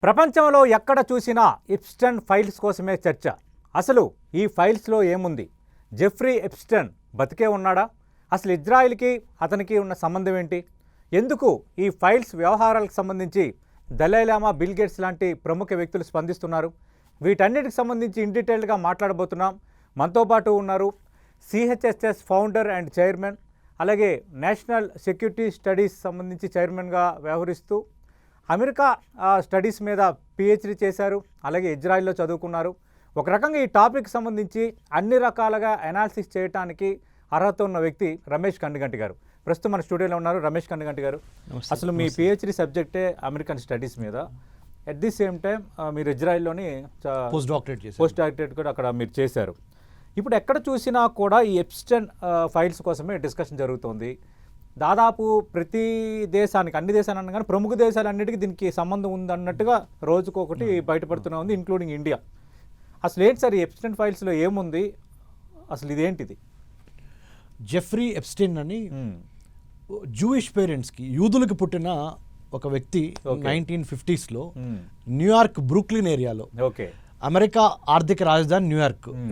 ప్రపంచంలో ఎక్కడ చూసినా ఎప్స్టైన్ ఫైల్స్ కోసమే చర్చ. అసలు ఈ ఫైల్స్లో ఏముంది? జెఫ్రీ ఎప్స్టైన్ బతికే ఉన్నాడా? అసలు ఇజ్రాయిల్కి అతనికి ఉన్న సంబంధం ఏంటి? ఎందుకు ఈ ఫైల్స్ వ్యవహారాలకు సంబంధించి దలైలామా, బిల్ గేట్స్ లాంటి ప్రముఖ వ్యక్తులు స్పందిస్తున్నారు? వీటన్నిటికి సంబంధించి ఇన్ డీటెయిల్గా మాట్లాడబోతున్నాం. మనతో పాటు ఉన్నారు సిహెచ్ఎస్ఎస్ ఫౌండర్ అండ్ చైర్మన్, అలాగే నేషనల్ సెక్యూరిటీ స్టడీస్ సంబంధించి చైర్మన్గా వ్యవహరిస్తూ అమెరికా స్టడీస్ మీద పిహెచ్డి చేశారు, అలాగే ఇజ్రాయిల్లో చదువుకున్నారు. ఒక రకంగా ఈ టాపిక్ సంబంధించి అన్ని రకాలుగా అనాలిసిస్ చేయడానికి అర్హత ఉన్న వ్యక్తి రమేష్ కండిగంటి గారు. ప్రస్తుతం మన స్టూడియోలో ఉన్నారు. రమేష్ కండిగంటి గారు, అసలు మీ పిహెచ్డి సబ్జెక్టే అమెరికన్ స్టడీస్ మీద, అట్ ది సేమ్ టైం మీరు ఇజ్రాయిల్లోని పోస్ట్ డాక్టరేట్ కూడా అక్కడ మీరు చేశారు. ఇప్పుడు ఎక్కడ చూసినా కూడా ఈ ఎప్స్టైన్ ఫైల్స్ కోసమే డిస్కషన్ జరుగుతుంది. దాదాపు ప్రతి దేశానికి, అన్ని దేశాలు అన్న కానీ ప్రముఖ దేశాలన్నిటికీ దీనికి సంబంధం ఉందన్నట్టుగా రోజుకొకటి బయటపడుతూనే ఉంది, ఇంక్లూడింగ్ ఇండియా. అసలు ఏంటి సార్ ఈ ఎప్స్టైన్ ఫైల్స్లో ఏముంది? అసలు ఇదేంటిది? జెఫ్రీ ఎప్స్టైన్ అని జూయిష్ పేరెంట్స్కి, యూదులకు పుట్టిన ఒక వ్యక్తి 1950s న్యూయార్క్ బ్రూక్లిన్ ఏరియాలో, అమెరికా ఆర్థిక రాజధాని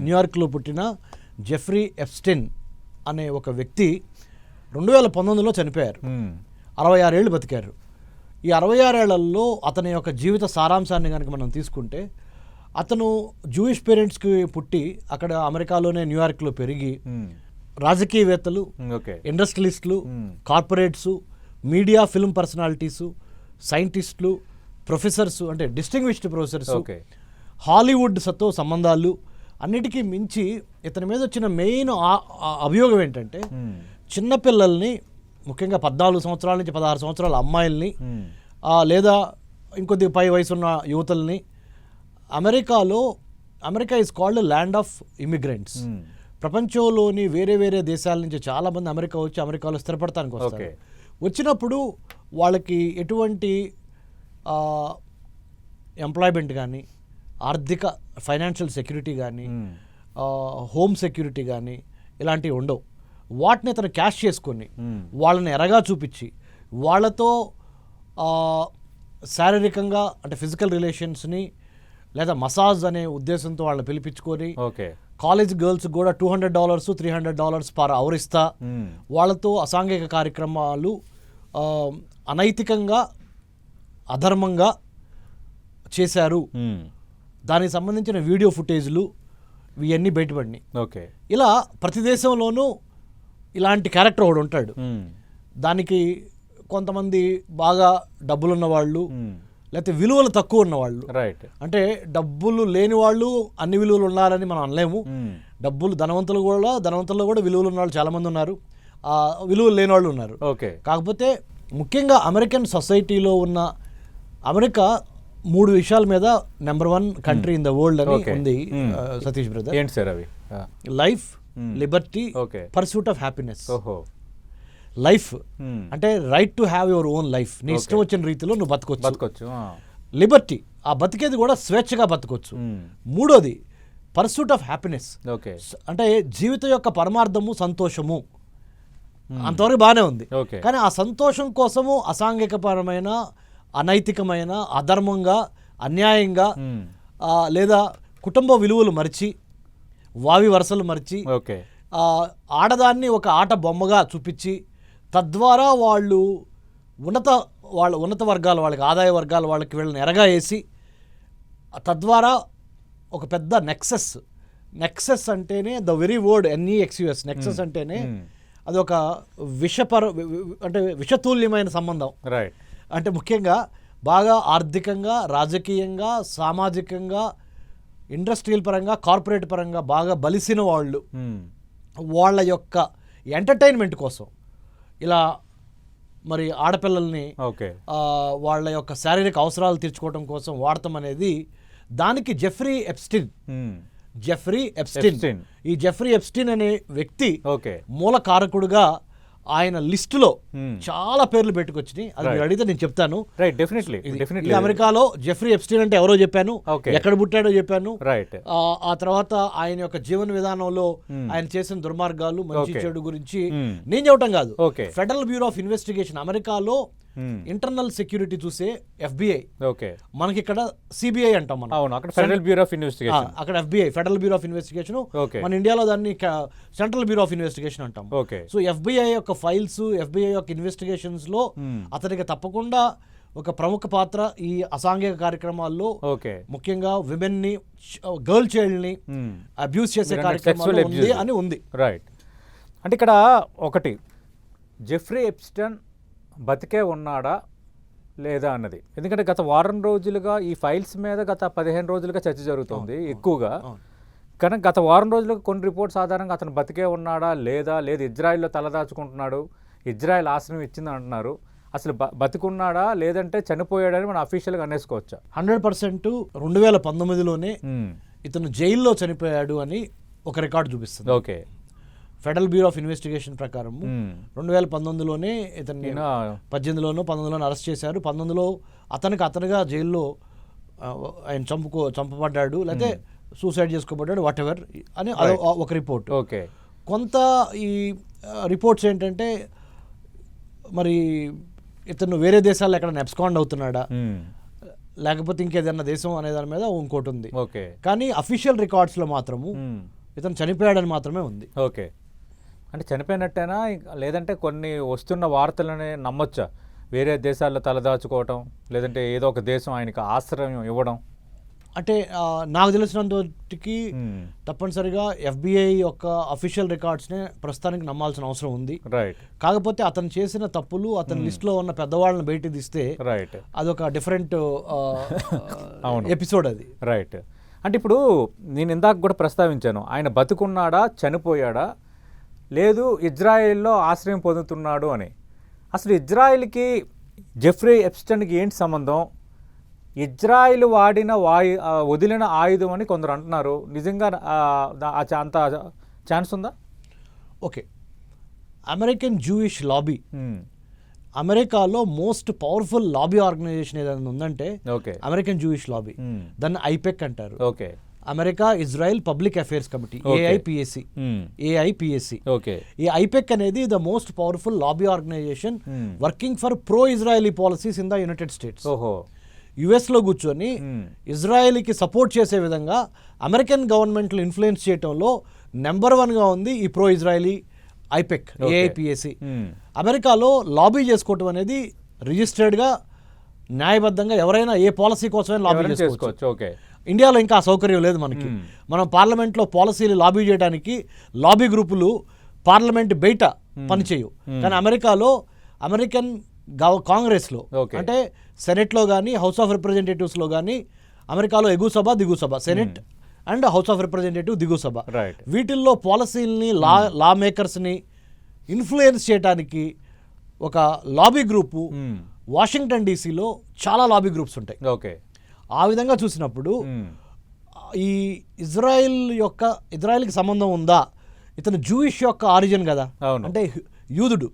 న్యూయార్క్లో పుట్టిన జెఫ్రీ ఎప్స్టైన్ అనే ఒక వ్యక్తి 2019లో చనిపోయారు. 66 ఏళ్ళు బతికారు. ఈ 66 ఏళ్లలో అతని యొక్క జీవిత సారాంశాన్ని కనుక మనం తీసుకుంటే, అతను జూయిష్ పేరెంట్స్కి పుట్టి అక్కడ అమెరికాలోనే న్యూయార్క్లో పెరిగి రాజకీయవేత్తలు, ఇండస్ట్రియలిస్టులు, కార్పొరేట్సు, మీడియా, ఫిల్మ్ పర్సనాలిటీసు, సైంటిస్టులు, ప్రొఫెసర్సు, అంటే డిస్టింగ్విష్డ్ ప్రొఫెసర్సు, హాలీవుడ్తో సంబంధాలు, అన్నిటికీ మించి ఇతని మీద వచ్చిన మెయిన్ అభియోగం ఏంటంటే, చిన్నపిల్లల్ని, ముఖ్యంగా 14 సంవత్సరాల నుంచి 16 సంవత్సరాల అమ్మాయిల్ని, లేదా ఇంకొద్ది పై వయసున్న యువతల్ని, America is called land of immigrants. ప్రపంచంలోని వేరే వేరే దేశాల నుంచి చాలామంది అమెరికా వచ్చి అమెరికాలో స్థిరపడటానికి వస్తారు. వచ్చినప్పుడు వాళ్ళకి ఎటువంటి ఎంప్లాయ్మెంట్ కానీ, ఆర్థిక ఫైనాన్షియల్ సెక్యూరిటీ కానీ, హోమ్ సెక్యూరిటీ కానీ ఇలాంటివి ఉండవు. వాటిని అతను క్యాష్ చేసుకొని వాళ్ళని ఎరగా చూపించి వాళ్ళతో శారీరకంగా, అంటే ఫిజికల్ రిలేషన్స్ని లేదా మసాజ్ అనే ఉద్దేశంతో వాళ్ళని పిలిపించుకొని, కాలేజ్ గర్ల్స్ కూడా $200, $300 పర్ అవర్ ఇస్తా వాళ్ళతో అసాంఘిక కార్యక్రమాలు అనైతికంగా, అధర్మంగా చేశారు. దానికి సంబంధించిన వీడియో ఫుటేజ్లు ఇవన్నీ బయటపడినాయి. ఇలా ప్రతి దేశంలోనూ ఇలాంటి క్యారెక్టర్ ఒకడు ఉంటాడు. దానికి కొంతమంది బాగా డబ్బులున్న వాళ్ళు, లేకపోతే విలువలు తక్కువ ఉన్నవాళ్ళు, అంటే డబ్బులు లేని వాళ్ళు అన్ని విలువలు ఉన్నారని మనం అనలేము. డబ్బులు ధనవంతుల్లో కూడా విలువలు ఉన్న వాళ్ళు చాలామంది ఉన్నారు, విలువలు లేని వాళ్ళు ఉన్నారు. కాకపోతే ముఖ్యంగా అమెరికన్ సొసైటీలో ఉన్న అమెరికా 3 విషయాల మీద number 1 country in the world అని ఉంది సతీష్ బ్రదర్. ఏంటి సార్ అవి? Life, liberty, pursuit of happiness. Life అంటే right to have your own life, నీ ఇష్టం వచ్చిన రీతిలో నువ్వు బతకొచ్చు. లిబర్టీ, ఆ బతికేది కూడా స్వేచ్ఛగా బతకొచ్చు. మూడోది పర్సూట్ ఆఫ్ హ్యాపీనెస్, అంటే జీవితం యొక్క పరమార్థము సంతోషము. అంతవరకు బాగానే ఉంది. కానీ ఆ సంతోషం కోసము అసాంఘికపరమైన, అనైతికమైన, అధర్మంగా, అన్యాయంగా, లేదా కుటుంబ విలువలు మరిచి, వావి వరసలు మరిచి, ఆడదాన్ని ఒక ఆట బొమ్మగా చూపించి, తద్వారా వాళ్ళు ఉన్నత వర్గాల వాళ్ళకి, ఆదాయ వర్గాల వాళ్ళకి వీళ్ళని ఎరగా వేసి, తద్వారా ఒక పెద్ద నెక్సెస్ అంటేనే the very word NEXUS, nexus అంటేనే అది ఒక అంటే విషతుల్యమైన సంబంధం. అంటే ముఖ్యంగా బాగా ఆర్థికంగా, రాజకీయంగా, సామాజికంగా, ఇండస్ట్రియల్ పరంగా, కార్పొరేట్ పరంగా బాగా బలిసిన వాళ్ళు వాళ్ళ యొక్క ఎంటర్టైన్మెంట్ కోసం ఇలా మరి ఆడపిల్లల్ని వాళ్ళ యొక్క శారీరక అవసరాలు తీర్చుకోవడం కోసం వాడటం అనేది, దానికి జెఫ్రీ ఎప్స్టైన్ ఈ జెఫ్రీ ఎప్స్టైన్ అనే వ్యక్తి మూల కారకుడుగా ఆయన లిస్టులో చాలా పేర్లు పెట్టుకొచ్చినాయి. అది మీరు అడిగితే నేను చెప్తాను. అమెరికాలో జెఫ్రీ ఎప్స్టైన్ అంటే ఎవరో చెప్పాను, ఎక్కడ పుట్టాడో చెప్పాను, ఆ తర్వాత ఆయన యొక్క జీవన విధానంలో ఆయన చేసిన దుర్మార్గాలు, మంచి చెడు గురించి నేను చెప్పటం కాదు. ఫెడరల్ బ్యూరో ఆఫ్ ఇన్వెస్టిగేషన్ అమెరికాలో ఇంటర్నల్ సెక్యూరిటీ చూసే FBI. ఓకే, మనకి ఇక్కడ CBI అంటాం మనం. అవును, అక్కడ ఫెడరల్ బ్యూరో ఆఫ్ ఇన్వెస్టిగేషన్. అక్కడ FBI, federal bureau of investigation. మన ఇండియాలో దాన్ని సెంట్రల్ బ్యూరో ఆఫ్ ఇన్వెస్టిగేషన్ అంటాం. ఓకే, సో FBI యొక్క ఫైల్స్, FBI యొక్క ఇన్వెస్టిగేషన్స్ లో అతనికి తప్పకుండా ఒక ప్రముఖ పాత్ర ఈ అసాంఘిక కార్యక్రమాల్లో. ఓకే, ముఖ్యంగా విమెన్ ని, గర్ల్ చైల్డ్ ని అబ్యూస్ చేసే కార్యక్రమాలు ఉంది అని ఉంది. రైట్. అంటే ఇక్కడ ఒకటి, జెఫ్రీ ఎప్స్టన్ బతికే ఉన్నాడా లేదా అన్నది. ఎందుకంటే గత వారం రోజులుగా ఈ ఫైల్స్ మీద గత 15 రోజులుగా చర్చ జరుగుతుంది ఎక్కువగా. కానీ గత వారం రోజులుగా కొన్ని రిపోర్ట్స్ ఆధారంగా అతను బతికే ఉన్నాడా లేదా, లేదు ఇజ్రాయెల్లో తలదాచుకుంటున్నాడు, ఇజ్రాయెల్ ఆశ్రయం ఇచ్చింది అంటున్నారు. అసలు బతికున్నాడా లేదంటే చనిపోయాడని మనం అఫీషియల్గా అనేసుకోవచ్చా? 100% 2019లోనే ఇతను జైల్లో చనిపోయాడు అని ఒక రికార్డు చూపిస్తుంది. Okay, federal bureau of investigation ప్రకారం 2019లోనే ఇతన్ని 18లోనో 19లోనో అరెస్ట్ చేశారు. 19లో అతనుగా జైల్లో ఆయన చంపబడ్డాడు, లేకపోతే సూసైడ్ చేసుకోబడ్డాడు, వాట్ ఎవర్ అని ఒక రిపోర్ట్. ఓకే, కొంత ఈ రిపోర్ట్స్ ఏంటంటే మరి ఇతను వేరే దేశాల్లో ఎక్కడ అబ్స్కాండ్ అవుతున్నాడా, లేకపోతే ఇంకేదన్నా దేశం అనే దాని మీద ఇంకోటి ఉంది. ఓకే, కానీ అఫీషియల్ రికార్డ్స్లో మాత్రము ఇతను చనిపోయాడని మాత్రమే ఉంది. ఓకే, అంటే చనిపోయినట్టేనా లేదంటే కొన్ని వస్తున్న వార్తలనే నమ్మొచ్చా? వేరే దేశాల్లో తలదాచుకోవటం, లేదంటే ఏదో ఒక దేశం ఆయనకి ఆశ్రయం ఇవ్వడం? అంటే నాకు తెలిసినంతకి తప్పనిసరిగా FBI యొక్క అఫీషియల్ రికార్డ్స్నే ప్రస్తుతానికి నమ్మాల్సిన అవసరం ఉంది. రైట్. కాకపోతే అతను చేసిన తప్పులు, అతని లిస్ట్లో ఉన్న పెద్దవాళ్ళని బయట తీస్తే రైట్, అదొక డిఫరెంట్ ఎపిసోడ్ అది. రైట్. అంటే ఇప్పుడు నేను ఇందాక కూడా ప్రస్తావించాను, ఆయన బతుకున్నాడా చనిపోయాడా, లేదు ఇజ్రాయెల్లో ఆశ్రయం పొందుతున్నాడు అని. అసలు ఇజ్రాయెల్కి జెఫ్రీ ఎప్స్టన్కి ఏంటి సంబంధం? ఇజ్రాయిల్ వాడిన వదిలిన ఆయుధం అని కొందరు అంటున్నారు. నిజంగా అంత ఛాన్స్ ఉందా? ఓకే, అమెరికన్ జూయిష్ లాబీ, అమెరికాలో మోస్ట్ పవర్ఫుల్ లాబీ ఆర్గనైజేషన్ ఏదైనా ఉందంటే అమెరికన్ జూయిష్ లాబీ. దాన్ని ఐపెక్ అంటారు. Okay, America Israel public affairs committee, AIPSC. ఈ ఐపెక్ అనేది the most powerful lobby organisation working for pro Israeli policies in the United States. యుఎస్లో కూర్చొని ఇజ్రాయెల్కి support చేసే విధంగా అమెరికన్ గవర్నమెంట్లు ఇన్ఫ్లుయెన్స్ చేయడంలో నెంబర్ 1గా ఉంది ఈ ప్రో ఇజ్రాయలీ ఐపెక్, ఏఐపిఎస్సి. అమెరికాలో లాబీ చేసుకోవటం అనేది రిజిస్టర్డ్గా, న్యాయబద్ధంగా ఎవరైనా ఏ పాలసీ కోసమైనా లాబీ చేసుకోవచ్చు. ఇండియాలో ఇంకా సౌకర్యం లేదు మనకి. మనం పార్లమెంట్లో పాలసీలు లాబీ చేయడానికి లాబీ గ్రూపులు పార్లమెంట్ బయట పనిచేయవు. కానీ అమెరికాలో అమెరికన్ కాంగ్రెస్లో, అంటే సెనెట్లో కానీ హౌస్ ఆఫ్ రిప్రజెంటేటివ్స్లో కానీ, అమెరికాలో ఎగువ సభ దిగువ సభ, senate and house of representative దిగువ సభ, వీటిల్లో పాలసీలని లా మేకర్స్ని ఇన్ఫ్లుయెన్స్ చేయడానికి ఒక లాబీ గ్రూపు వాషింగ్టన్ డీసీలో చాలా లాబీ గ్రూప్స్ ఉంటాయి. ఓకే, ఆ విధంగా చూసినప్పుడు ఈ ఇజ్రాయెల్కి సంబంధం ఉందా? ఇతను జూయిష్ యొక్క ఆరిజిన్ కదా, అంటే యూదుడు.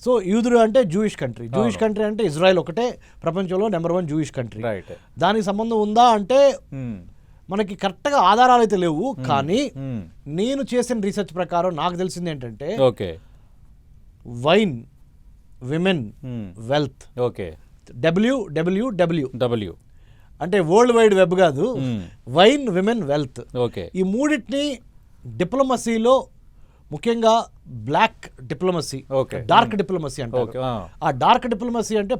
సో యూదుడు అంటే జూయిష్ కంట్రీ. జూయిష్ కంట్రీ అంటే ఇజ్రాయెల్ ఒకటే ప్రపంచంలో నెంబర్ 1 జూయిష్ కంట్రీ. దానికి సంబంధం ఉందా అంటే మనకి కరెక్ట్గా ఆధారాలు అయితే లేవు. కానీ నేను చేసిన రీసెర్చ్ ప్రకారం నాకు తెలిసింది ఏంటంటే వైన్, విమెన్, వెల్త్, WWW అంటే వరల్డ్ వైడ్ వెబ్ కాదు, వైన్, విమెన్, వెల్త్. ఈ మూడింటిని డిప్లొమసీలో ముఖ్యంగా బ్లాక్ డిప్లొమసీ, డార్క్ డిప్లొమసీ అంటారు. ఆ డార్క్ డిప్లొమసీ అంటే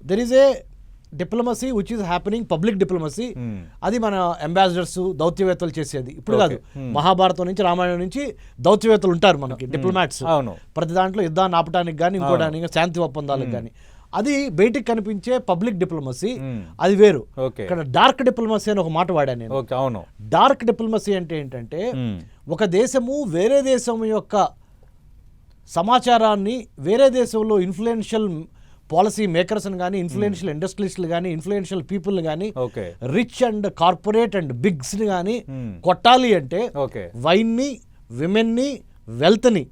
there is a diplomacy which is happening, public diplomacy. అది మన అంబాసిడర్స్, దౌత్యవేత్తలు చేసేది. ఇప్పుడు కాదు, మహాభారతం నుంచి రామాయణం నుంచి దౌత్యవేత్తలు ఉంటారు మనకి, డిప్లొమాట్స్. ప్రతి దాంట్లో యుద్ధాన్ని ఆపడానికి కానీ, ఇంకోడానికి, శాంతి ఒప్పందాలకు కానీ. అది బయటికి కనిపించే పబ్లిక్ డిప్లొమసీ, అది వేరు. ఇక్కడ డార్క్ డిప్లొమసీ అని ఒక మాట వాడాను నేను. డార్క్ డిప్లొమసీ అంటే ఏంటంటే ఒక దేశము వేరే దేశం యొక్క సమాచారాన్ని వేరే దేశంలో ఇన్ఫ్లుయెన్షియల్ పాలసీ మేకర్స్ని కానీ, ఇన్ఫ్లుయెన్షియల్ ఇండస్ట్రియలిస్టులు కానీ, ఇన్ఫ్లుయెన్షియల్ పీపుల్ని కానీ, రిచ్ అండ్ కార్పొరేట్ అండ్ బిగ్స్ని కానీ కొట్టాలి అంటే వైన్ని, విమెన్ని, వెల్త్ని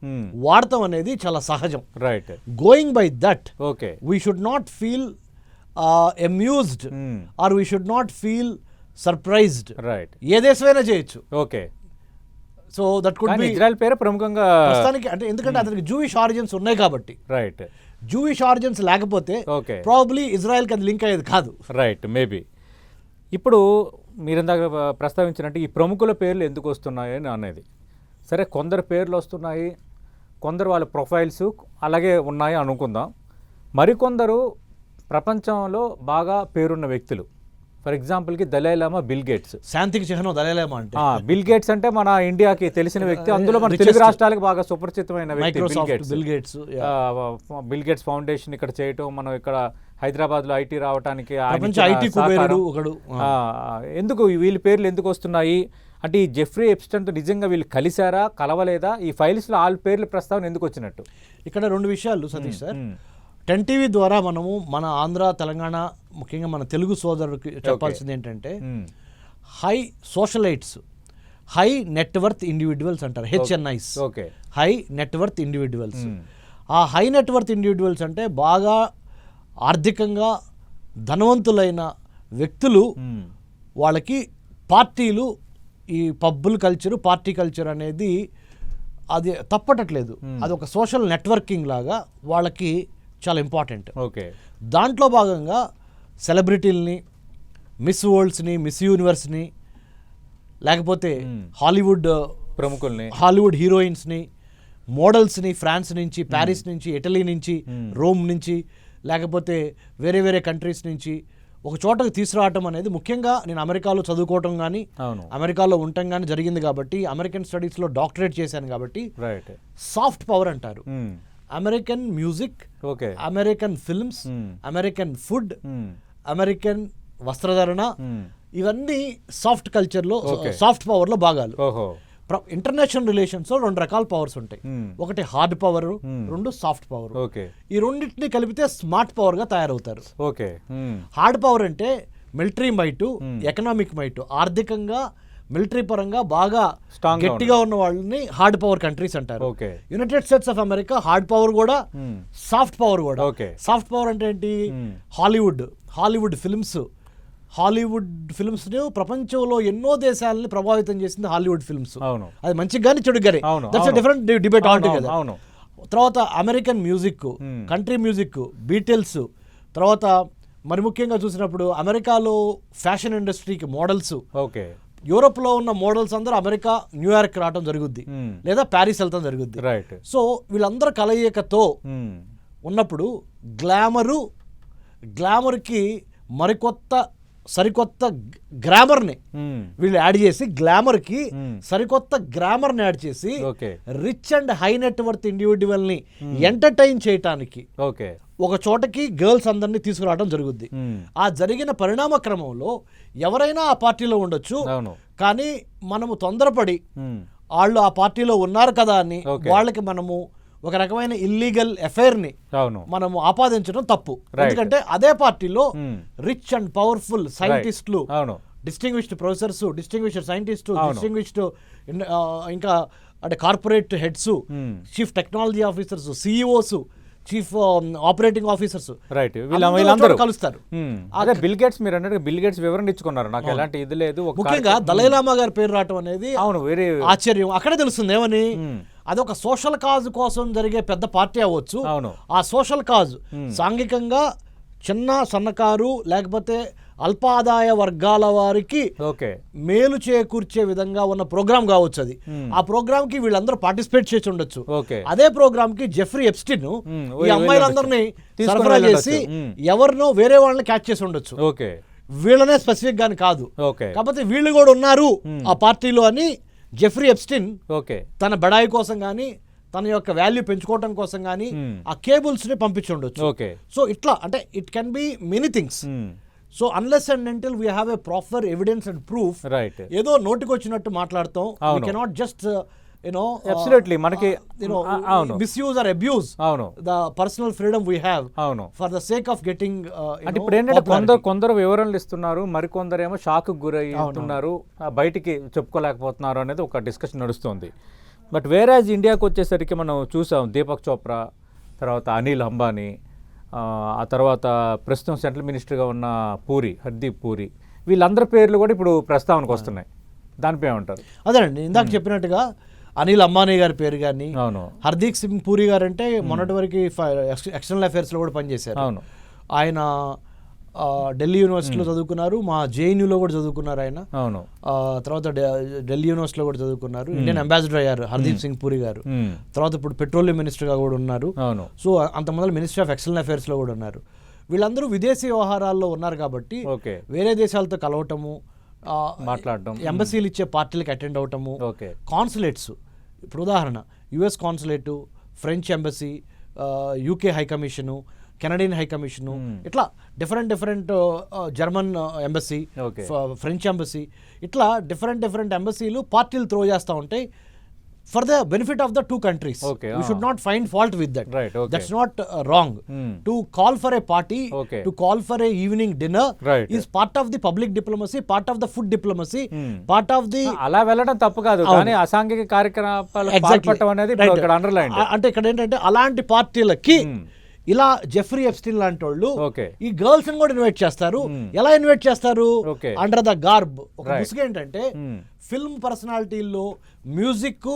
వాడటం అనేది చాలా సహజం. Right. Going by that we should not feel amused or we should not feel surprised. Right. ఏ దేశమైనా చేయొచ్చు. Okay. So that could be Israel పేరు ప్రముఖంగా ప్రస్తుతానికి, అంటే ఎందుకంటే అతనికి జూయిష్ ఆరిజిన్స్ ఉన్నాయి కాబట్టి. రైట్. జూయిష్ ఆరిజిన్స్ లేకపోతే ఓకే ప్రాబబ్లీ ఇజ్రాయెల్కి అది లింక్ అయ్యేది కాదు. Right, maybe. ఇప్పుడు మీరు ఇందాక ప్రస్తావించినట్టు ఈ ప్రముఖుల పేర్లు ఎందుకు వస్తున్నాయి అని అనేది, సరే కొందరు పేర్లు వస్తున్నాయి, కొందరు వాళ్ళ ప్రొఫైల్స్ అలాగే ఉన్నాయి అనుకుందాం. మరికొందరు ప్రపంచంలో బాగా పేరున్న వ్యక్తులు, ఫర్ ఎగ్జాంపుల్కి దలైలామా, బిల్ గేట్స్. శాంతికి చిహ్నం దలైలామా అంటే బిల్ గేట్స్ అంటే మన ఇండియాకి తెలిసిన వ్యక్తి, అందులో మన తెలుగు రాష్ట్రాలకు బాగా సుపరిచితమైన వ్యక్తి bill gates. Bill gates foundation ఇక్కడ చేయటం, మనం ఇక్కడ హైదరాబాద్లో ఐటీ రావడానికి ఐటీ కుబేరుడు ఒకడు. ఎందుకు వీళ్ళ పేర్లు ఎందుకు వస్తున్నాయి అంటే, ఈ జెఫ్రీ ఎప్స్టన్తో నిజంగా వీళ్ళు కలిశారా, కలవలేదా, ఈ ఫైల్స్లో వాళ్ళ పేర్ల ప్రస్తావన ఎందుకు వచ్చినట్టు? ఇక్కడ రెండు విషయాలు సతీష్ సార్. 10TV ద్వారా మనము మన ఆంధ్ర, తెలంగాణ, ముఖ్యంగా మన తెలుగు సోదరుడికి చెప్పాల్సింది ఏంటంటే, హై సోషలైట్స్, హై నెట్వర్త్ ఇండివిజువల్స్ అంటారు, HNIs, హై నెట్వర్త్ ఇండివిజువల్స్. ఆ హై నెట్వర్త్ ఇండివిజువల్స్ అంటే బాగా ఆర్థికంగా ధనవంతులైన వ్యక్తులు, వాళ్ళకి పార్టీలు, ఈ పబ్బుల్ కల్చరు, పార్టీ కల్చర్ అనేది అది తప్పటట్లేదు. అది ఒక సోషల్ నెట్వర్కింగ్ లాగా వాళ్ళకి చాలా ఇంపార్టెంట్. దాంట్లో భాగంగా సెలబ్రిటీలని, మిస్ వరల్డ్స్ని, మిస్ యూనివర్స్ని, లేకపోతే హాలీవుడ్ ప్రముఖుల్ని, హాలీవుడ్ హీరోయిన్స్ని, మోడల్స్ని, ఫ్రాన్స్ నుంచి, ప్యారిస్ నుంచి, ఇటలీ నుంచి, రోమ్ నుంచి, లేకపోతే వేరే వేరే కంట్రీస్ నుంచి ఒక చోటకు తీసుకురావటం అనేది, ముఖ్యంగా నేను అమెరికాలో చదువుకోవటం కానీ అమెరికాలో ఉండటం కానీ జరిగింది కాబట్టి, అమెరికన్ స్టడీస్లో డాక్టరేట్ చేశాను కాబట్టి, సాఫ్ట్ పవర్ అంటారు. American music, American films, American food, American వస్త్రధారణ, ఇవన్నీ సాఫ్ట్ కల్చర్లో, సాఫ్ట్ పవర్లో భాగాలు. ఇంటర్నేషనల్ రిలేషన్స్ లో రెండు రకాల పవర్స్ ఉంటాయి. ఒకటి హార్డ్ పవర్, రెండు సాఫ్ట్ పవర్. ఈ రెండింటిని కలిపితే స్మార్ట్ పవర్ గా తయారవుతారు. హార్డ్ పవర్ అంటే మిలిటరీ మైటు, ఎకనామిక్ మైటు, ఆర్థికంగా మిలిటరీ పరంగా బాగా గట్టిగా ఉన్న వాళ్ళని హార్డ్ పవర్ కంట్రీస్ అంటారు. United states of America hard power కూడా, సాఫ్ట్ పవర్ కూడా. సాఫ్ట్ పవర్ అంటే ఏంటి? హాలీవుడ్ ఫిల్మ్స్, హాలీవుడ్ ఫిల్మ్స్ ప్రపంచంలో ఎన్నో దేశాలని ప్రభావితం చేసింది హాలీవుడ్ ఫిల్మ్స్. అది మంచిగా కానీ చెడు కానీ, that's different debate altogether. తర్వాత American music, country music, Beatles, తర్వాత మరి ముఖ్యంగా చూసినప్పుడు అమెరికాలో ఫ్యాషన్ ఇండస్ట్రీకి మోడల్స్, యూరోప్ లో ఉన్న మోడల్స్ అందరూ అమెరికా, న్యూయార్క్ రావడం జరుగుద్ది, లేదా ప్యారిస్ వెళ్తాం జరుగుద్ది. సో వీళ్ళందరూ కలయికతో ఉన్నప్పుడు గ్లామర్కి సరికొత్త గ్రామర్ని వీళ్ళు యాడ్ చేసి, గ్లామర్కి సరికొత్త గ్రామర్ని యాడ్ చేసి, రిచ్ అండ్ హై నెట్వర్త్ ఇండివిజువల్ని ఎంటర్టైన్ చేయటానికి ఒక చోటకి గర్ల్స్ అందరినీ తీసుకురావడం జరుగుద్ది. ఆ జరిగిన పరిణామ క్రమంలో ఎవరైనా ఆ పార్టీలో ఉండొచ్చు, కానీ మనము తొందరపడి వాళ్ళు ఆ పార్టీలో ఉన్నారు కదా అని వాళ్ళకి మనము ఒక రకమైన ఇల్లీగల్ అఫైర్ ని మనము ఆపాదించడం తప్పు. ఎందుకంటే అదే పార్టీలో రిచ్ అండ్ పవర్ఫుల్ సైంటిస్టులు, distinguished professors, distinguished scientist, distinguished ఇంకా అంటే corporate heads, chief technology officers, CEOs, chief operating officers కలుస్తారు. అదే బిల్ గేట్స్, మీరు అన్నట్టు బిల్ గేట్స్ వివరణ ఇచ్చుకున్నారు, నాకు ఎలాంటి ఇది లేదు. ముఖ్యంగా దలైలామా గారి పేరు రావటం అనేది వేరే ఆశ్చర్యం. అక్కడే తెలుస్తుంది ఏమని, అదొక సోషల్ కాజ్ కోసం జరిగే పెద్ద పార్టీ అవ్వచ్చు. ఆ సోషల్ కాజ్ సాంఘికంగా చిన్న సన్నకారు లేకపోతే అల్పాదాయ వర్గాల వారికి మేలు చేకూర్చే విధంగా ఉన్న ప్రోగ్రామ్ కావచ్చు. అది ఆ ప్రోగ్రామ్ కి వీళ్ళందరూ పార్టిసిపేట్ చేసి ఉండొచ్చు. అదే ప్రోగ్రామ్ కి జెఫ్రీ ఎప్స్టీన్ ఈ అమ్మాయిలందరినీ సరఫరా చేసి ఎవరినో వేరే వాళ్ళని క్యాచ్ చేసి ఉండొచ్చు. వీళ్ళనే స్పెసిఫిక్ గాని కాదు, కాకపోతే వీళ్ళు కూడా ఉన్నారు ఆ పార్టీలో అని జెఫ్రీ ఎప్స్టీన్ తన బడాయి కోసం గానీ, తన యొక్క వాల్యూ పెంచుకోవడం కోసం గానీ ఆ కేబుల్స్ ని పంపించి ఉండొచ్చు. సో ఇట్లా అంటే it can be many things. So unless and until we have a proper evidence and proof, ఏదో నోటికి వచ్చినట్టు మాట్లాడతాం. వీ కెనాట్ జస్ట్ absolutely మనకి misuse or abuse the personal freedom we have for the sake of getting అంటే ఇప్పుడు ఏంటంటే కొందరు వివరణలు ఇస్తున్నారు, మరికొందరేమో షాక్ గురవుతున్నారు, బయటికి చెప్పుకోలేకపోతున్నారు అనేది ఒక డిస్కషన్ నడుస్తుంది. బట్ వేరేజ్ ఇండియాకి వచ్చేసరికి మనం చూసాం దీపక్ చోప్రా, తర్వాత అనిల్ అంబానీ, ఆ తర్వాత ప్రస్తుతం సెంట్రల్ మినిస్టర్గా ఉన్న హర్దీప్ పూరి, వీళ్ళందరి పేర్లు కూడా ఇప్పుడు ప్రస్తావనకు వస్తున్నాయి. దానిపై ఏమంటారు? అదేనండి ఇందాక చెప్పినట్టుగా అనిల్ అంబానీ గారి పేరు కానీ, అవును, హర్దీప్ సింగ్ పూరి గారు అంటే మొన్నటి వరకు ఎక్స్టర్నల్ అఫైర్స్లో కూడా పనిచేశారు. అవును, ఆయన ఢిల్లీ యూనివర్సిటీలో చదువుకున్నారు, మా జేఎన్యూలో కూడా చదువుకున్నారు ఆయన. అవును, తర్వాత ఢిల్లీ యూనివర్సిటీలో కూడా చదువుకున్నారు, ఇండియన్ అంబాసిడర్ అయ్యారు హర్దీప్ సింగ్ పూరి గారు. తర్వాత ఇప్పుడు పెట్రోలియం మినిస్టర్గా కూడా ఉన్నారు. అవును. సో అంతమంది మినిస్ట్రీ ఆఫ్ ఎక్స్టర్నల్ అఫైర్స్లో కూడా ఉన్నారు. వీళ్ళందరూ విదేశీ వ్యవహారాల్లో ఉన్నారు కాబట్టి వేరే దేశాలతో కలవటము, మాట్లాడటం, ఎంబసీలు ఇచ్చే పార్టీలకు అటెండ్ అవటము, కాన్సులేట్స్, ఇప్పుడు ఉదాహరణ US consulate, French embassy, UK high commission, Canadian high commission, ఇట్లా different German embassy, French embassy, ఇట్లా డిఫరెంట్ ఎంబసీలు పార్టీలు త్రో చేస్తూ ఉంటాయి for the benefit of the two countries. We should not find fault with that. That's not wrong. To call for a party, to call for a evening dinner is part of the public diplomacy, part of the food diplomacy, part of the అలా వెళ్ళడం తప్పు కాదు, కానీ అసాంఘిక కార్యక్రమాలకు పాల్పడటం అనేది ఇక్కడ అండర్లైన్. అంటే ఇక్కడ ఏంటంటే అలాంటి పార్టీలకి ఇలా జెఫ్రీ ఎప్స్టీన్ లాంటి వాళ్ళు ఈ గర్ల్స్ కూడా ఇన్వైట్ చేస్తారు. ఎలా ఇన్వైట్ చేస్తారు? Under the garb. ఒక ముసుగు ఏంటంటే ఫిల్మ్ పర్సనాలిటీల్లో మ్యూజిక్,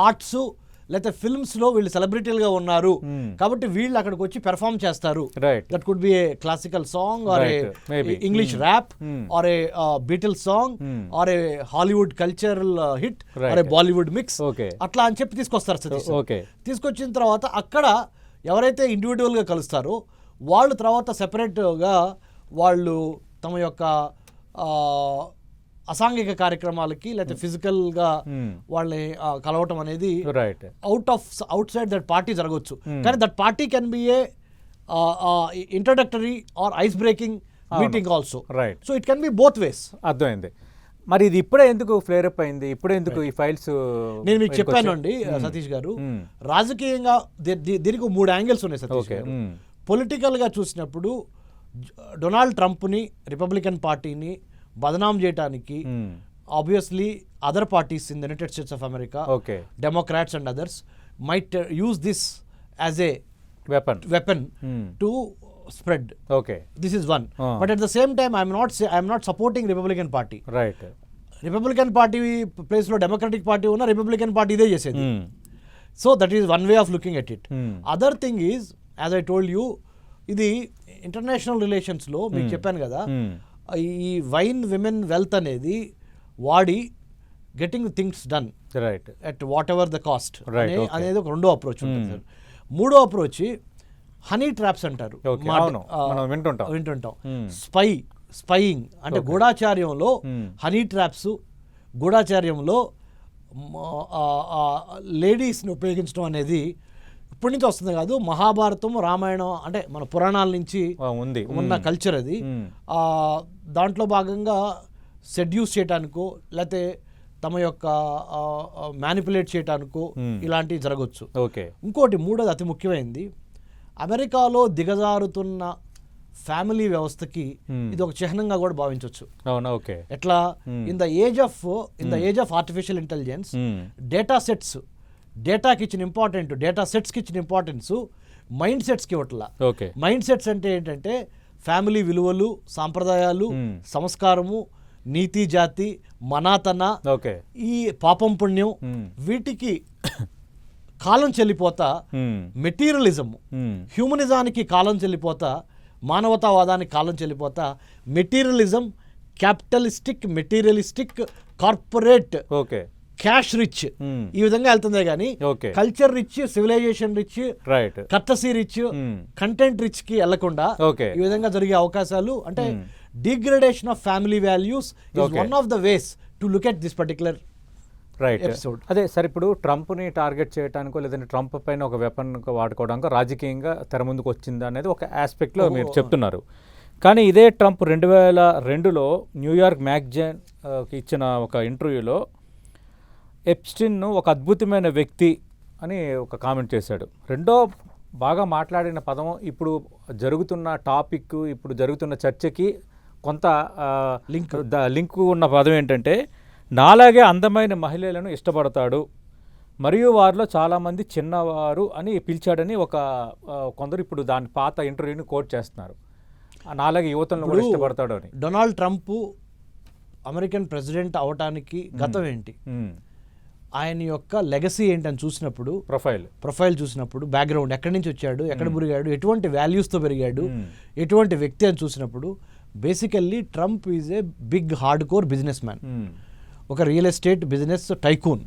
ఆర్ట్స్ లేకపోతే ఫిల్మ్స్ లో వీళ్ళు సెలబ్రిటీలుగా ఉన్నారు కాబట్టి వీళ్ళు అక్కడికి వచ్చి పెర్ఫార్మ్ చేస్తారు. That could be a classical song or a English rap or a Beatle song or a Hollywood cultural hit or a Bollywood mix, అట్లా అని చెప్పి తీసుకొస్తారు సతీష్. తీసుకొచ్చిన తర్వాత అక్కడ ఎవరైతే ఇండివిజువల్గా కలుస్తారో వాళ్ళు తర్వాత సెపరేట్గా వాళ్ళు తమ యొక్క అసాంఘిక కార్యక్రమాలకి లేకపోతే ఫిజికల్గా వాళ్ళని కలవటం అనేది అవుట్ సైడ్ దట్ పార్టీ జరగవచ్చు. కానీ that party can be a introductory or ice breaking meeting also. So it can be both ways. అర్థమైంది. మరి ఇది ఇప్పుడే ఎందుకు ఫ్లేర్ అప్ అయింది? ఇప్పుడే ఎందుకు ఈ ఫైల్స్? నేను మీకు చెప్పాను అండి సతీష్ గారు, రాజకీయంగా దీనికి 3 యాంగిల్స్ ఉన్నాయి సతీష్ గారు. పొలిటికల్గా చూసినప్పుడు డొనాల్డ్ ట్రంప్ని, రిపబ్లికన్ పార్టీని బదనాం చేయడానికి obviously other parties in the United states of America, Democrats and others might use this as a weapon to spread. This is one. But at the same time I am not supporting Republican Party. Republican Party place lo Democratic Party una Republican Party ide chesedi. So that is one way of looking at it. Other thing is, as I told you, ఇది international relations లో మీకు చెప్పాను కదా, ఈ wine women wealth అనేది వాడి getting things done at what ever the cost అనేది ఒక రెండో అప్రోచ్ ఉంటుంది సార్. మూడో అప్రోచ్ హనీ ట్రాప్స్ అంటారు, వింటుంటాం. స్పైయింగ్ అంటే గూఢాచార్యంలో హనీ ట్రాప్స్, గూఢాచార్యంలో లేడీస్ని ఉపయోగించడం అనేది ఇప్పటి నుంచి వస్తుంది కాదు, మహాభారతం, రామాయణం అంటే మన పురాణాల నుంచి ఉన్న కల్చర్ అది. దాంట్లో భాగంగా సెడ్యూస్ చేయటానికో లేకపోతే తమ యొక్క మ్యానిపులేట్ చేయటానికో ఇలాంటివి జరగవచ్చు. ఇంకోటి మూడోది అతి ముఖ్యమైనది, అమెరికాలో దిగజారుతున్న ఫ్యామిలీ వ్యవస్థకి ఇది ఒక చిహ్నంగా కూడా భావించవచ్చు. ఎట్లా? In the age of artificial intelligence data sets, డేటాకి ఇచ్చిన ఇంపార్టెంట్, డేటా సెట్స్కి ఇచ్చిన ఇంపార్టెన్స్ మైండ్ సెట్స్కి ఇవ్వట్లా. మైండ్ సెట్స్ అంటే ఏంటంటే ఫ్యామిలీ విలువలు, సాంప్రదాయాలు, సంస్కారము, నీతి, జాతి, మనాతన, ఈ పాపం పుణ్యం, వీటికి కాలం చెల్లిపోతా మెటీరియలిజం, హ్యూమనిజానికి కాలం చెల్లిపోతా, మానవతావాదానికి కాలం చెల్లిపోతా materialism, capitalistic, materialistic, corporate, cash rich, ఈ విధంగా వెళ్తుందే కానీ culture rich, civilisation rich, courtesy rich, content rich కి వెళ్లకుండా ఈ విధంగా జరిగే అవకాశాలు, అంటే degradation of family values is one of the ways to look at this particular episode. అదే సార్, ఇప్పుడు ట్రంప్ని టార్గెట్ చేయడానికో లేదంటే ట్రంప్ పైన ఒక వెపన్ వాడుకోవడానికో రాజకీయంగా తెర ముందుకు వచ్చిందా అనేది ఒక ఆస్పెక్ట్లో మీరు చెప్తున్నారు. కానీ ఇదే ట్రంప్ 2002లో న్యూయార్క్ మ్యాగజైన్కి ఇచ్చిన ఒక ఇంటర్వ్యూలో ఎప్స్టీన్ను ఒక అద్భుతమైన వ్యక్తి అని ఒక కామెంట్ చేశాడు. రెండో బాగా మాట్లాడిన పదం, ఇప్పుడు జరుగుతున్న టాపిక్, ఇప్పుడు జరుగుతున్న చర్చకి కొంత లింక్ ఉన్న పదం ఏంటంటే, నాలాగే అందమైన మహిళలను ఇష్టపడతాడు మరియు వారిలో చాలామంది చిన్నవారు అని పిలిచాడని కొందరు ఇప్పుడు దాని పాత ఇంటర్వ్యూని కోట్ చేస్తున్నారు. నాలాగే యువతలను కూడా ఇష్టపడతాడు అని. డొనాల్డ్ ట్రంప్ అమెరికన్ ప్రెసిడెంట్ అవటానికి గతం ఏంటి? ఆయన యొక్క లెగసీ ఏంటని చూసినప్పుడు, ప్రొఫైల్ చూసినప్పుడు, బ్యాక్గ్రౌండ్ ఎక్కడి నుంచి వచ్చాడు, ఎక్కడ పెరిగాడు, ఎటువంటి వాల్యూస్తో పెరిగాడు, ఎటువంటి వ్యక్తి అని చూసినప్పుడు basically Trump is a big hard core business man, ఒక రియల్ ఎస్టేట్ బిజినెస్ టైకూన్.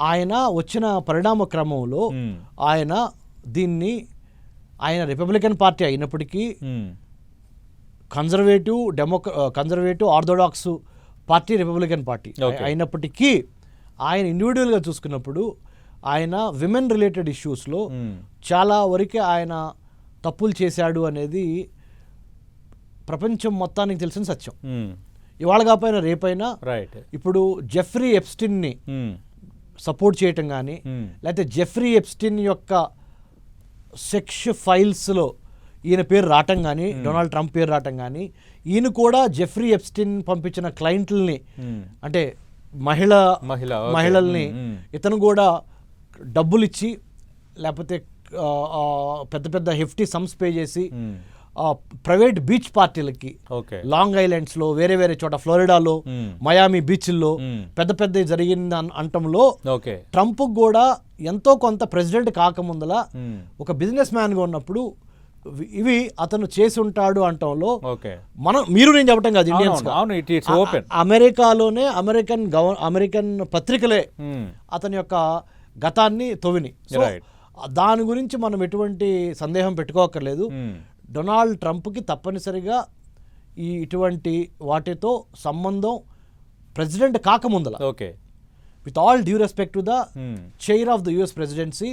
ఆయన వచ్చిన పరిణామ క్రమంలో ఆయన రిపబ్లికన్ పార్టీ అయినప్పటికీ conservative orthodox party Republican party అయినప్పటికీ ఆయన ఇండివిజువల్గా చూసుకున్నప్పుడు ఆయన విమెన్ రిలేటెడ్ ఇష్యూస్లో చాలా వరకే ఆయన తప్పులు చేశాడు అనేది ప్రపంచం మొత్తానికి తెలిసిన సత్యం. ఇవాళ కాకపోయినా రేపైనా ఇప్పుడు జెఫ్రీ ఎప్స్టిన్ని సపోర్ట్ చేయటం కానీ, లేకపోతే జెఫ్రీ ఎప్స్టిన్ యొక్క సెక్స్ ఫైల్స్లో ఈయన పేరు రావటం కానీ, డొనాల్డ్ ట్రంప్ పేరు రావటం కానీ, ఈయన కూడా జెఫ్రీ ఎప్స్టిన్ పంపించిన క్లయింట్లని అంటే మహిళల్ని ఇతను కూడా డబ్బులు ఇచ్చి లేకపోతే పెద్ద పెద్ద హెఫ్టీ సమ్స్ పే చేసి ప్రైవేట్ బీచ్ పార్టీలకి లాంగ్ ఐలాండ్స్లో, వేరే వేరే చోట, ఫ్లోరిడాలో, మయామి బీచ్ల్లో పెద్ద పెద్ద జరిగింది అంటంలో ట్రంప్ కూడా ఎంతో కొంత ప్రెసిడెంట్ కాకముందల ఒక బిజినెస్ మ్యాన్గా ఉన్నప్పుడు ఇవి అతను చేసి ఉంటాడు అంటంలో నేను చెప్పటం కాదు, ఇండియన్స్ అమెరికాలోనే అమెరికన్ పత్రికలే అతని యొక్క గతాన్ని తవ్విని. సో దాని గురించి మనం ఎటువంటి సందేహం పెట్టుకోకర్లేదు. డొనాల్డ్ ట్రంప్కి తప్పనిసరిగా ఇటువంటి వాటితో సంబంధం ప్రెసిడెంట్ కాకముందల, with all due respect to the chair of the US presidency,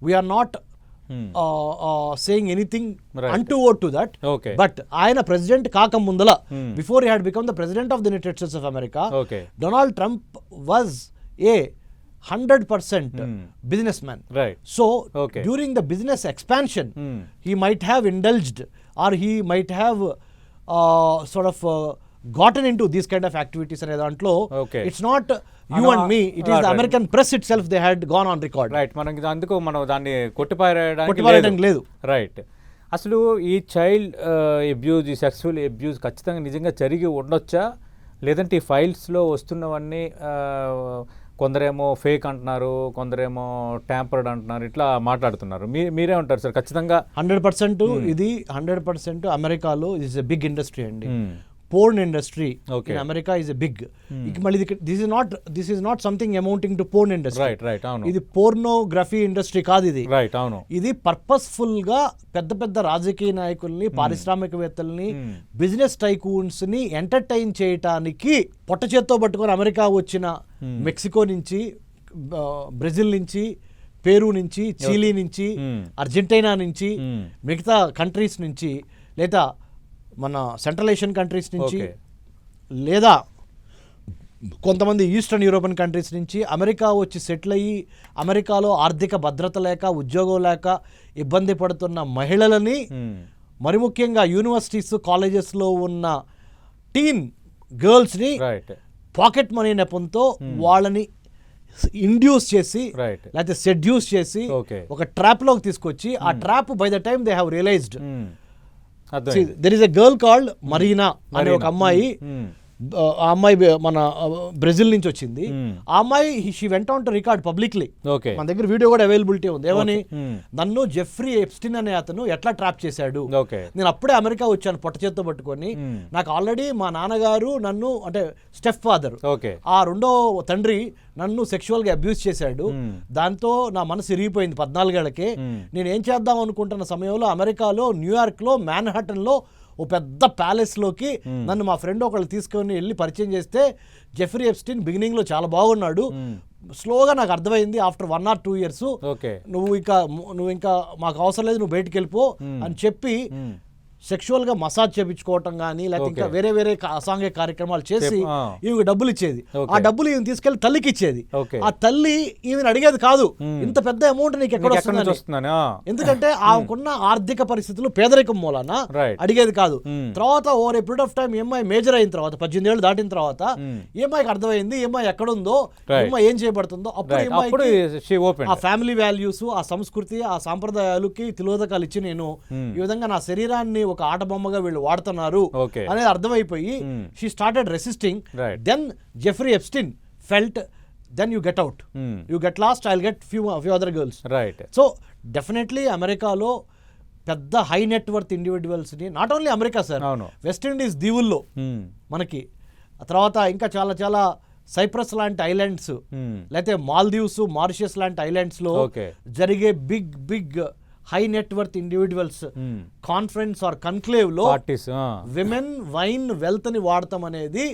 we're not saying anything untoward to that, but ఆయన ప్రెసిడెంట్ కాకముందల, before he had become the president of the United States of America, Donald Trump was a 100% businessman. So during the business expansion he might have indulged or he might have sort of gotten into these kind of activities అనే దాంట్లో it's not you and me, it is the American press itself, they had gone on record. అందుకు మనం దాన్ని కొట్టిపారేయడానికి లేదు. అసలు ఈ child abuse, ఈ sexual abuse ఖచ్చితంగా నిజంగా జరిగి ఉండొచ్చా, లేదంటే ఈ ఫైల్స్లో వస్తున్నవన్నీ కొందరేమో ఫేక్ అంటున్నారు, కొందరేమో ట్యాంపర్డ్ అంటున్నారు, ఇట్లా మాట్లాడుతున్నారు. మీరే ఉంటారు సార్ ఖచ్చితంగా 100% ఇది 100% అమెరికాలో ఇస్ ఎ బిగ్ ఇండస్ట్రీ అండి. Porn industry in America is a big. మళ్ళీ this is not something amounting to porn industry. ఇది పోర్నోగ్రఫీ ఇండస్ట్రీ కాదు. ఇది పర్పస్ఫుల్ గా పెద్ద పెద్ద రాజకీయ నాయకుల్ని, పారిశ్రామికవేత్తల్ని, బిజినెస్ టైకూన్స్ ని ఎంటర్టైన్ చేయటానికి పొట్ట చేత్తో పట్టుకొని అమెరికా వచ్చిన మెక్సికో నుంచి, బ్రెజిల్ నుంచి, పేరు నుంచి, చిలీ నుంచి, అర్జెంటీనా నుంచి, మిగతా కంట్రీస్ నుంచి, లేదా మన సెంట్రల్ ఏషియన్ కంట్రీస్ నుంచి, లేదా కొంతమంది ఈస్టర్న్ యూరోపియన్ కంట్రీస్ నుంచి అమెరికా వచ్చి సెటిల్ అయ్యి అమెరికాలో ఆర్థిక భద్రత లేక, ఉద్యోగం లేక ఇబ్బంది పడుతున్న మహిళలని, మరి ముఖ్యంగా యూనివర్సిటీస్, కాలేజెస్లో ఉన్న టీన్ గర్ల్స్ని పాకెట్ మనీ నెపంతో వాళ్ళని ఇండ్యూస్ చేసి లేకపోతే సెడ్యూస్ చేసి ఒక ట్రాప్లోకి తీసుకొచ్చి, ఆ trap by the time they have realised. There is a girl called Marina అనే ఒక అమ్మాయి. ఆ అమ్మాయి మన బ్రెజిల్ నుంచి వచ్చింది. ఆ అమ్మాయి షీ వెంట ఆన్ టు రికార్డ్ పబ్లిక్లీ, మన దగ్గర వీడియో కూడా అవైలబిలిటీ ఉంది. ఏమని, నన్ను జెఫ్రీ ఎప్స్టిన్ అనే అతను ఎట్లా ట్రాప్ చేశాడు, నేను అప్పుడే అమెరికా వచ్చాను పొట్ట చేత్తో పట్టుకొని, నాకు ఆల్రెడీ మా నాన్నగారు నన్ను, అంటే స్టెప్ ఫాదర్, ఆ రెండో తండ్రి నన్ను సెక్షువల్ గా అబ్యూస్ చేశాడు, దాంతో నా మనసు ఇరిగిపోయింది 14 ఏళ్లకే. నేను ఏం చేద్దాం అనుకుంటున్న సమయంలో అమెరికాలో, న్యూయార్క్ లో, మ్యాన్హాటన్ లో ఓ పెద్ద ప్యాలెస్లోకి నన్ను మా ఫ్రెండ్ ఒకళ్ళు తీసుకొని వెళ్ళి పరిచయం చేస్తే, జెఫ్రీ ఎప్స్టీన్ బిగినింగ్లో చాలా బాగున్నాడు, స్లోగా నాకు అర్థమైంది ఆఫ్టర్ 1 or 2 years నువ్వు ఇంకా మాకు అవసరం లేదు, నువ్వు బయటికి వెళ్ళిపో అని చెప్పి సెక్షువల్ గా మసాజ్ చేయించుకోవటం కానీ, లేకపోతే ఇంకా వేరే వేరే అసాంఘిక కార్యక్రమాలు చేసి ఈమె డబ్బులు ఇచ్చేది. ఆ డబ్బులు ఈమె తీసుకెళ్లి తల్లికి ఇచ్చేది. ఆ తల్లి ఈమెను అడిగేది కాదు, ఇంత పెద్ద అమౌంట్ నీకు ఎక్కడ వస్తుందని, ఎందుకంటే ఆమెకున్న ఆర్థిక పరిస్థితులు పేదరికం మూలాన అడిగేది కాదు. తర్వాత over a period of time EMI major అయిన తర్వాత, 18 ఏళ్ళు దాటిన తర్వాత EMIకి అర్థమైంది EMI ఎక్కడుందో, EMI ఏం చేయబడుతుందో. అప్పుడు ఆ ఫ్యామిలీ వాల్యూస్, ఆ సంస్కృతి, ఆ సాంప్రదాయాలకి తిలోదకాలు ఇచ్చి, నేను ఈ విధంగా నా శరీరాన్ని ఒక ఆట బొమ్మగా వీళ్ళు వాడుతున్నారు అనేది అర్థమైపోయి she started resisting. Then Jeffrey Epstein felt then you get out. You get lost, I'll get few other girls. Right. So definitely అమెరికాలో పెద్ద హై నెట్వర్త్ ఇండివిజువల్స్ని, not only America sir, West Indies దీవుల్లో మనకి, తర్వాత ఇంకా చాలా చాలా సైప్రస్ లాంటి ఐలాండ్స్, లేకపోతే మాల్దీవ్స్, మారిషియస్ లాంటి ఐలాండ్స్లో జరిగే big big high net worth individuals conference or conclave లో విమెన్ వైన్ వెల్త్ ని వాడతాం అనేది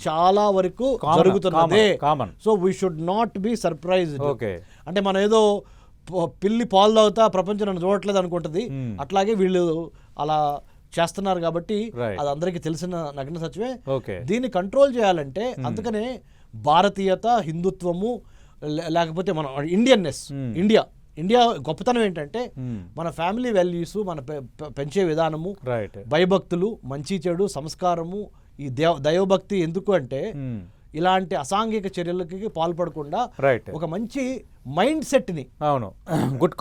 చాలా వరకు జరుగుతున్నదే. So we should not be surprised. అంటే మనం ఏదో పిల్లి పాలు తాగుతా ప్రపంచం నన్ను చూడట్లేదు అనుకుంటుంది, అట్లాగే వీళ్ళు అలా చేస్తున్నారు కాబట్టి అది అందరికీ తెలిసిన నగ్న సత్యమే. దీన్ని కంట్రోల్ చేయాలంటే అందుకనే భారతీయత, హిందుత్వము, లేకపోతే మన ఇండియా గొప్పతనం ఏంటంటే మన ఫ్యామిలీ వాల్యూస్, మన పెంచే విధానము, భయభక్తులు, మంచి చెడు సంస్కారము, ఈ దైవభక్తి. ఎందుకు అంటే ఇలాంటి అసాంఘిక చర్యలకి పాల్పడకుండా ఒక మంచి మైండ్ సెట్ ని, గుడ్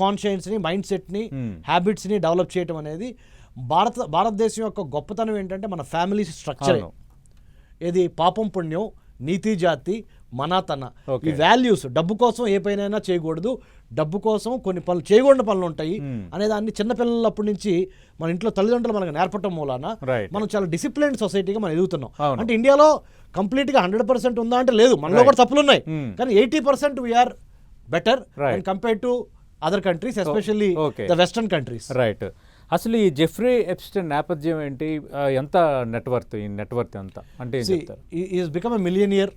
కాన్షియన్స్ ని, మైండ్ సెట్ ని, హ్యాబిట్స్ ని డెవలప్ చేయడం అనేది భారతదేశం యొక్క గొప్పతనం ఏంటంటే మన ఫ్యామిలీ స్ట్రక్చర్. ఏది పాపం పుణ్యం, నీతి జాతి, మనాతన, ఈ వాల్యూస్. డబ్బు కోసం ఏ పైనైనా చేయకూడదు, డబ్బు కోసం కొన్ని పనులు చేయకూడని పనులు ఉంటాయి అనే దాన్ని చిన్నపిల్లలప్పటి నుంచి మన ఇంట్లో తల్లిదండ్రులు మనకు నేర్పటం మూలాన మనం చాలా డిసిప్లిన్డ్ సొసైటీగా మనం ఎదుగుతున్నాం. అంటే ఇండియాలో కంప్లీట్ గా 100% ఉందా అంటే లేదు, మనలో కూడా తప్పులు ఉన్నాయి, కానీ 80% we're better compared to other countries, especially the western countries. Right. అసలు ఈ జెఫ్రీ ఎప్స్టైన్ నేపథ్యం ఏంటి? ఎంత నెట్వర్త్ ఎంత అంటే is become a millionaire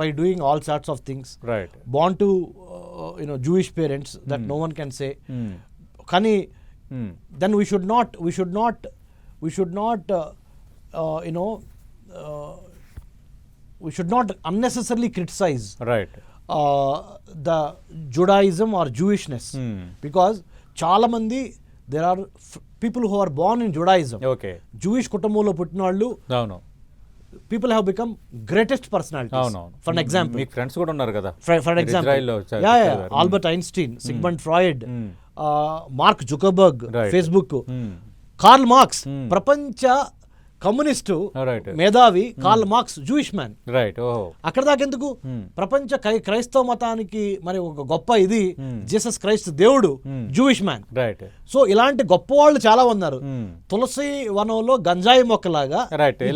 by doing all sorts of things. Born to Jewish parents, that no one can say. కానీ then we should not unnecessarily criticize the Judaism or Jewishness, because చాలా మంది there are people who are born in Judaism, Jewish కుటుంబంలో పుట్టిన వాళ్ళు, people have become greatest personalities. For an example, మీ friends కూడా ఉన్నారు కదా, for example, Albert Einstein, Sigmund Freud, Mark Zuckerberg, Facebook, Karl Marx, ప్రపంచ కమ్యూనిస్టు మేధావి కార్ల్ మార్క్స్ జూయిష్ మ్యాన్. అక్కడ దాకెందుకు, ప్రపంచ క్రైస్తవ మతానికి మరి ఒక గొప్ప ఇది జీసస్ క్రైస్ట్ దేవుడు జూయిష్ మ్యాన్. సో ఇలాంటి గొప్ప వాళ్ళు చాలా ఉన్నారు. తులసి వనంలో గంజాయి మొక్కలాగా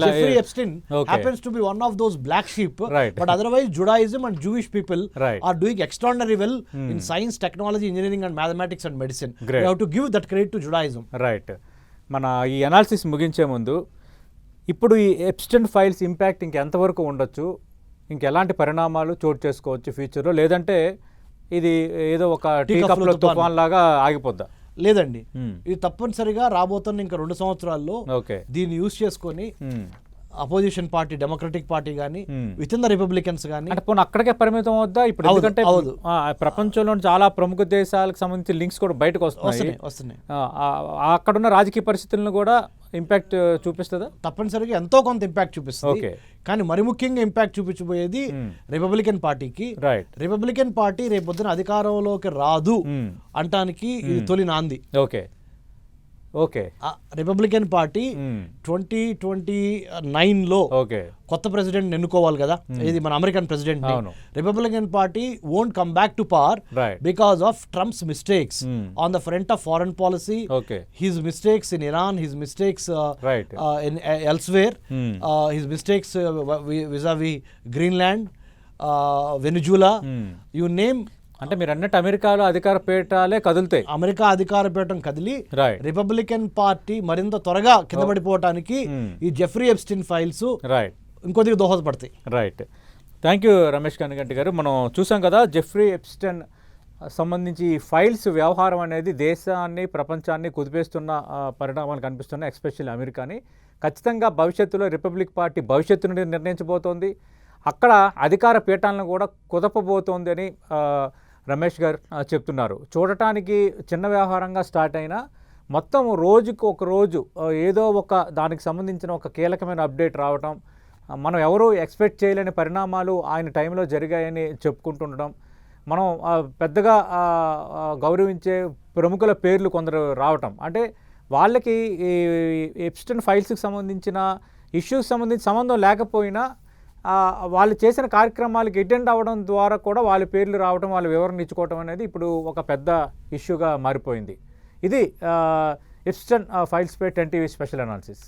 Jeffrey Epstein happens to be one of those black sheep, but otherwise Judaism and Jewish people are doing extraordinary well in science, technology, engineering and mathematics and medicine. We have to give that credit to Judaism. మన ఈ analysis ముగించే ముందు ఇప్పుడు ఈ Epstein files impact ఇంకెంతవరకు ఉండొచ్చు, ఇంకెలాంటి పరిణామాలు చోటు చేసుకోవచ్చు ఫ్యూచర్లో, లేదంటే ఇది ఏదో ఒక టీ కప్లో తుఫాన్ లాగా ఆగిపోద్దా? లేదండి, ఇది తప్పనిసరిగా రాబోతున్న ఇంకా 2 సంవత్సరాల్లో దీన్ని యూజ్ చేసుకొని అపోజిషన్ పార్టీ, డెమోక్రటిక్ పార్టీ కానీ, విత్ ఇన్ ద రిపబ్లికన్స్ కానీ, అంటే అక్కడికే పరిమితం అవుద్దా ఇప్పుడు? ఎందుకంటే ప్రపంచంలో చాలా ప్రముఖ దేశాలకు సంబంధించి లింక్స్ కూడా బయటకు వస్తున్నాయి. అక్కడున్న రాజకీయ పరిస్థితులను కూడా ఇంపాక్ట్ చూపిస్తుందా? తప్పనిసరిగా ఎంతో కొంత ఇంపాక్ట్ చూపిస్తుంది. కానీ మరి ముఖ్యంగా ఇంపాక్ట్ చూపించబోయేది రిపబ్లికన్ పార్టీకి. రిపబ్లికన్ పార్టీ రేపొద్దున అధికారంలోకి రాదు అంటానికి ఇది తొలి నాంది. రిపబ్లికన్ పార్టీ 2029లో కొత్త ప్రెసిడెంట్ ఎన్నుకోవాలి కదా, ఇది మన American president. Republican party won't come back to power because of Trump's mistakes on the front of foreign policy, his mistakes in Iran, his mistakes in elsewhere, his mistakes vis-a-vis Greenland, Venezuela, you name. అంటే మీరు అన్నట్టు అమెరికాలో అధికార పీఠాలే కదులుతాయి. America అధికార పీఠం కదిలి Republican party మరింత త్వరగా కింద పడిపోవటానికి ఈ జెఫ్రీ ఎప్స్టైన్ ఫైల్స్ ఇంకొద్దిగా దోహదపడతాయి. Right. Thank you Ramesh Kaniganti గారు. మనం చూసాం కదా, జెఫ్రీ ఎప్స్టైన్ సంబంధించి ఫైల్స్ వ్యవహారం అనేది దేశాన్ని, ప్రపంచాన్ని కుదిపేస్తున్న పరిణామాలు కనిపిస్తున్నాయి, ఎస్పెషల్లీ అమెరికాని. ఖచ్చితంగా భవిష్యత్తులో రిపబ్లిక్ పార్టీ భవిష్యత్తును నిర్ణయించబోతోంది, అక్కడ అధికార పీఠాలను కూడా కుదపబోతోంది అని రమేష్ గారు చెప్తున్నారు. చూడటానికి చిన్న వ్యవహారంగా స్టార్ట్ అయినా మొత్తం రోజుకు ఒక రోజు ఏదో ఒక దానికి సంబంధించిన ఒక కీలకమైన అప్డేట్ రావటం, మనం ఎవరూ ఎక్స్పెక్ట్ చేయలేని పరిణామాలు ఆయన టైంలో జరిగాయని చెప్పుకుంటుండడం, మనం పెద్దగా గౌరవించే ప్రముఖుల పేర్లు కొందరు రావటం, అంటే వాళ్ళకి ఈ ఎప్స్టైన్ ఫైల్స్కి సంబంధించిన ఇష్యూస్ సంబంధించి సంబంధం లేకపోయినా వాళ్ళు చేసిన కార్యక్రమాలకు అటెండ్ అవ్వడం ద్వారా కూడా వాళ్ళ పేర్లు రావడం, వాళ్ళ వివరణ ఇచ్చుకోవడం అనేది ఇప్పుడు ఒక పెద్ద ఇష్యూగా మారిపోయింది. ఇది ఎప్స్టైన్ ఫైల్స్పై 10 టీవీ స్పెషల్ అనాలిసిస్.